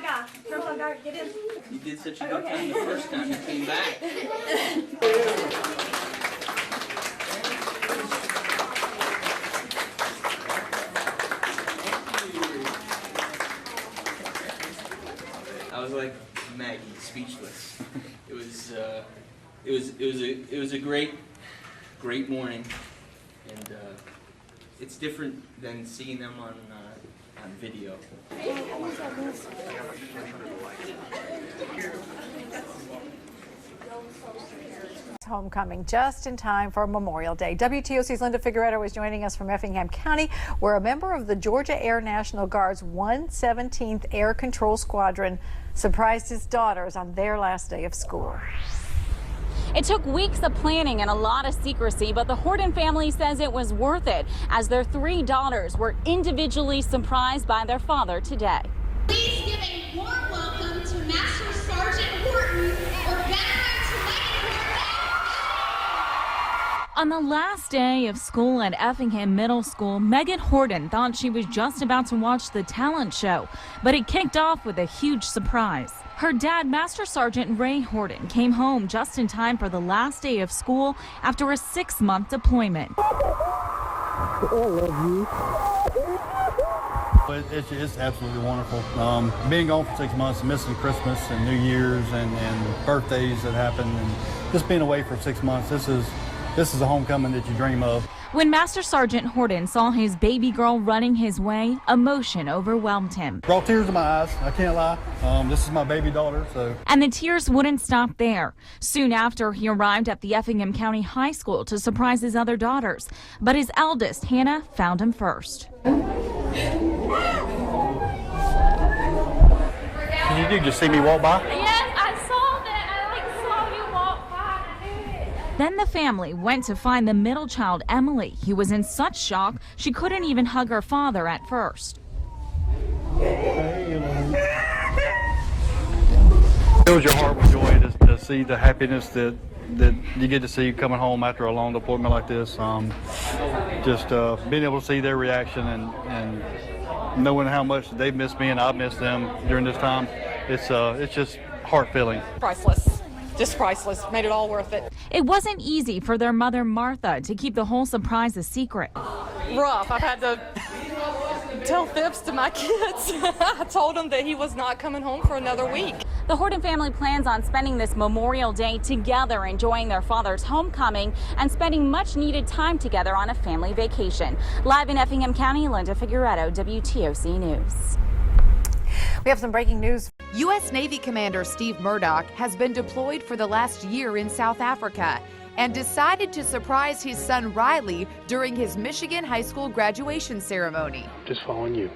Gaga. Trafalgar, get in. You did such a good time the first time you came back. I was like Maggie, speechless. It was a great morning, and it's different than seeing them on video. Homecoming just in time for Memorial Day. WTOC's Linda Figueredo is joining us from Effingham County, where a member of the Georgia Air National Guard's 117th Air Control Squadron surprised his daughters on their last day of school. It took weeks of planning and a lot of secrecy, but the Horton family says it was worth it as their 3 daughters were individually surprised by their father today. Please give a warm welcome to Master Sergeant Horton, or veteran Megan Horton. On the last day of school at Effingham Middle School, Megan Horton thought she was just about to watch the talent show, but it kicked off with a huge surprise. Her dad, Master Sergeant Ray Horton, came home just in time for the last day of school after a 6-month deployment. It's absolutely wonderful. Being gone for 6 months, missing Christmas and New Year's and birthdays that happen, and just being away for 6 months, this is a homecoming that you dream of. When Master Sergeant Horton saw his baby girl running his way, emotion overwhelmed him. Brought tears to my eyes, I can't lie. This is my baby daughter, so. And the tears wouldn't stop there. Soon after, he arrived at the Effingham County High School to surprise his other daughters. But his eldest, Hannah, found him first. Did you just see me walk by? Yes, I saw that. I saw you walk by. Then the family went to find the middle child, Emily, who was in such shock she couldn't even hug her father at first. Fills your heart with joy to see the happiness that you get to see coming home after a long deployment like this. Just being able to see their reaction and knowing how much they've missed me and I've missed them during this time, it's just heart-filling. Priceless. Just priceless. Made it all worth it. It wasn't easy for their mother, Martha, to keep the whole surprise a secret. Rough. I've had to tell fibs to my kids. I told them that he was not coming home for another week. The Horton family plans on spending this Memorial Day together, enjoying their father's homecoming and spending much needed time together on a family vacation. Live in Effingham County, Linda Figueredo, WTOC News. We have some breaking news. U.S. Navy Commander Steve Murdoch has been deployed for the last year in South Africa and decided to surprise his son Riley during his Michigan high school graduation ceremony. Just following you.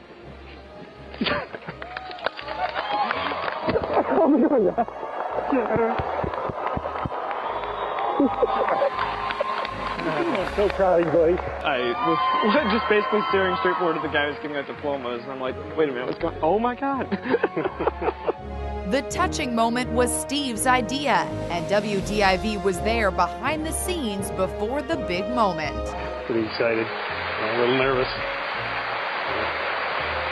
I'm so proud of you, buddy. I was just basically staring straight forward at the guy who's giving out diplomas, and I'm like, wait a minute, what's going on? Oh my God. The touching moment was Steve's idea, and WDIV was there behind the scenes before the big moment. Pretty excited, a little nervous.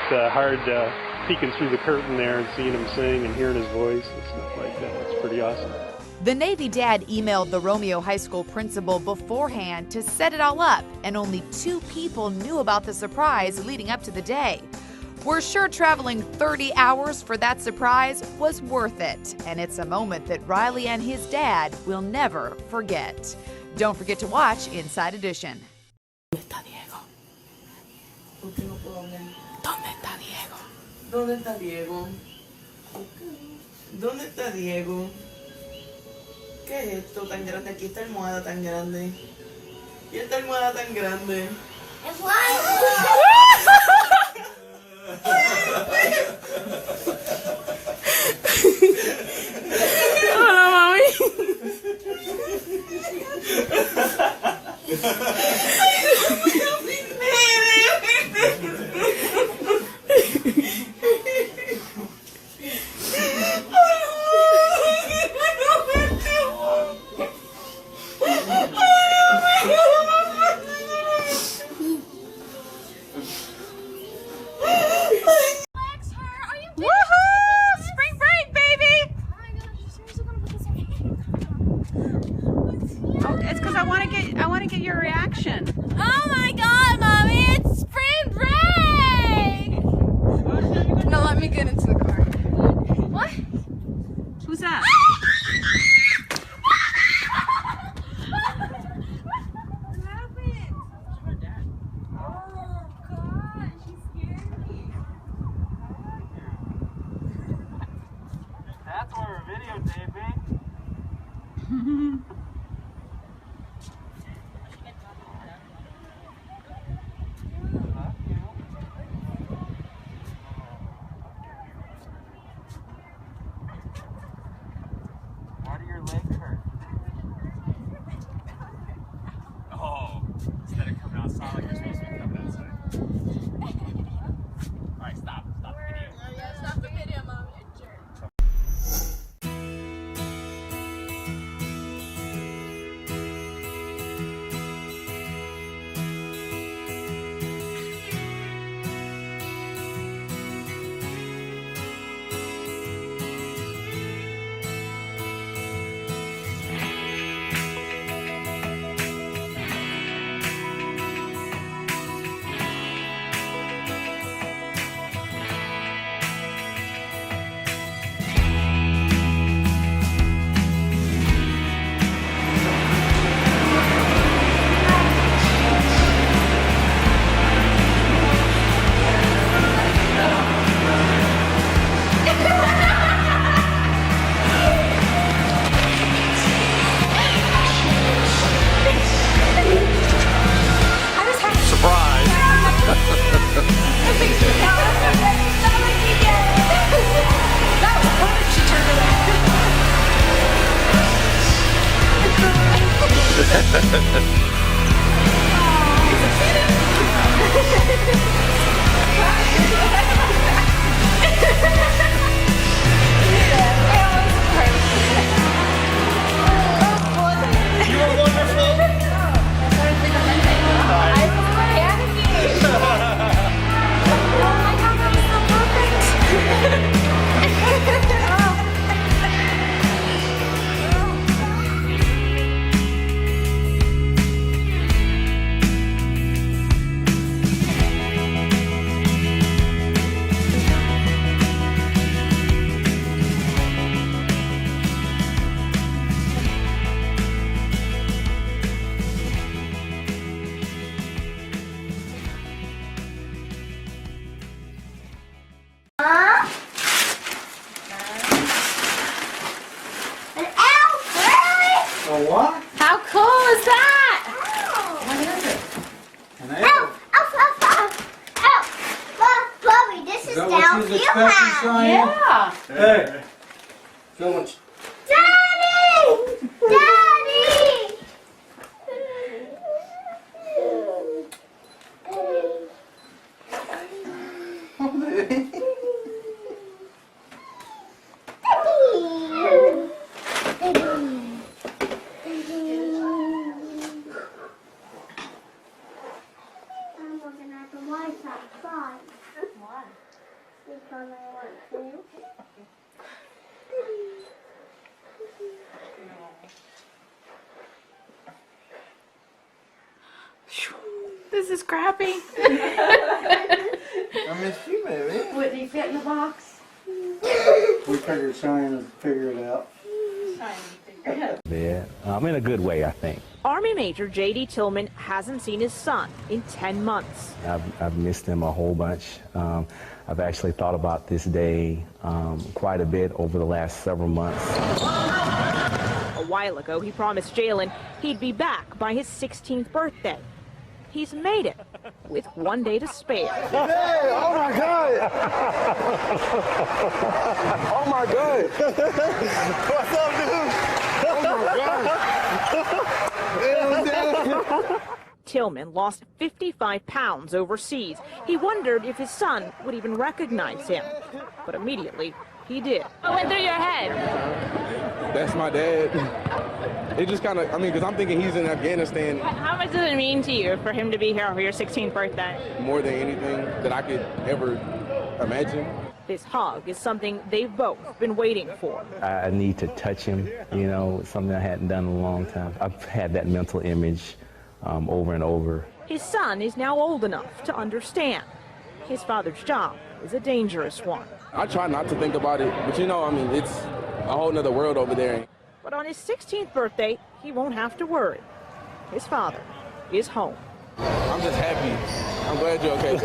It's hard peeking through the curtain there and seeing him sing and hearing his voice and stuff like that. It's pretty awesome. The Navy dad emailed the Romeo High School principal beforehand to set it all up, and only 2 people knew about the surprise leading up to the day. We're sure traveling 30 hours for that surprise was worth it, and it's a moment that Riley and his dad will never forget. Don't forget to watch Inside Edition. ¿Dónde está Diego? ¿Por qué no puedo hablar? ¿Dónde está Diego? ¿Dónde está Diego? ¿Dónde está Diego? ¿Qué es esto tan grande? Aquí esta almohada tan grande. ¿Y esta almohada tan grande? Hola, mami. Why do your legs hurt? Oh, instead of coming outside like you're supposed to be coming outside. Alright, stop the video. Yeah, stop the video, Mom. How cool is that? What is it? An elf. Chloe, this is that down what you was expecting, Cheyenne? Yeah. Hey. So much. Daddy! Daddy! I'm looking at the lights outside. Why? Because I want to. This is crappy. I miss you, baby. Would he fit in the box? We figured Cheyenne would figure it out. There. In a good way, I think. Army Major J.D. Tillman hasn't seen his son in 10 months. I've missed him a whole bunch. I've actually thought about this day quite a bit over the last several months. A while ago, he promised Jalen he'd be back by his 16th birthday. He's made it with 1 day to spare. Hey, oh my God! Oh my God! What's up, dude? Oh my God! Tillman lost 55 pounds overseas. He wondered if his son would even recognize him. But immediately, he did. What went through your head? That's my dad. It just kind of, because I'm thinking he's in Afghanistan. How much does it mean to you for him to be here for your 16th birthday? More than anything that I could ever imagine. This hug is something they've both been waiting for. I need to touch him, something I hadn't done in a long time. I've had that mental image over and over. His son is now old enough to understand. His father's job is a dangerous one. I try not to think about it, but it's a whole nother world over there. But on his 16th birthday, he won't have to worry. His father is home. I'm just happy. I'm glad you're okay.